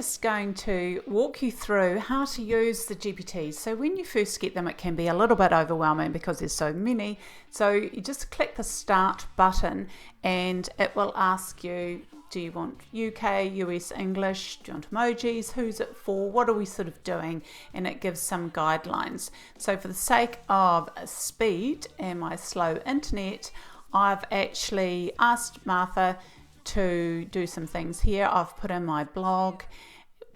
just going to walk you through how to use the GPTs. So when you first get them, it can be a little bit overwhelming because there's so many. So you just click the start button and it will ask you, do you want UK, US, English? Do you want emojis? Who's it for? What are we sort of doing? And it gives some guidelines. So for the sake of speed and my slow internet, I've actually asked Martha to do some things here. I've put in my blog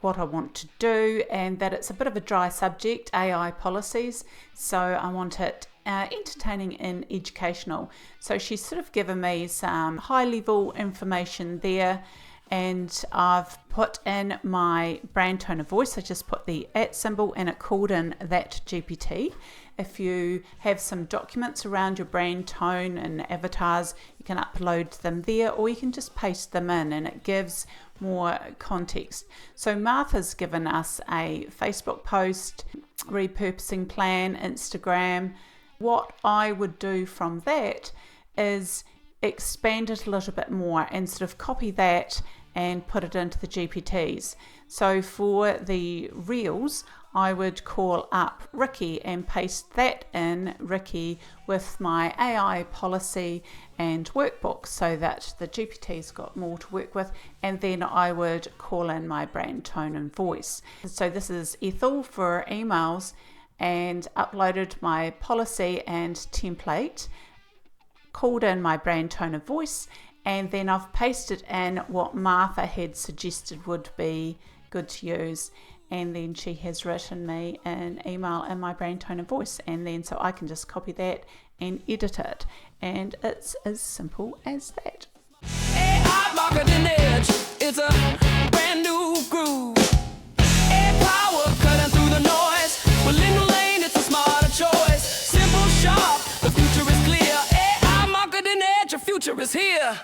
what I want to do, and that it's a bit of a dry subject, AI policies. So I want it entertaining and educational. So she's sort of given me some high level information there, and I've put in my brand tone of voice. I just put the @ symbol and it called in that GPT. If you have some documents around your brand tone and avatars, you can upload them there, or you can just paste them in and it gives more context. So Martha's given us a Facebook post, repurposing plan, Instagram. What I would do from that is expand it a little bit more and sort of copy that and put it into the GPTs. So for the reels, I would call up Ricky and paste that in, Ricky, with my AI policy and workbook, so that the GPT's got more to work with, and then I would call in my brand tone and voice. So this is Ethel for emails, and uploaded my policy and template, called in my brand tone of voice, and then I've pasted in what Martha had suggested would be good to use, and then she has written me an email in my brand tone of voice, and then so I can just copy that and edit it, and it's as simple as that. AI marketing edge, it's a brand new groove. AI power cutting through the noise. Well, in the lane, it's a smarter choice. Simple, sharp, the future is clear. AI marketing edge, your future is here.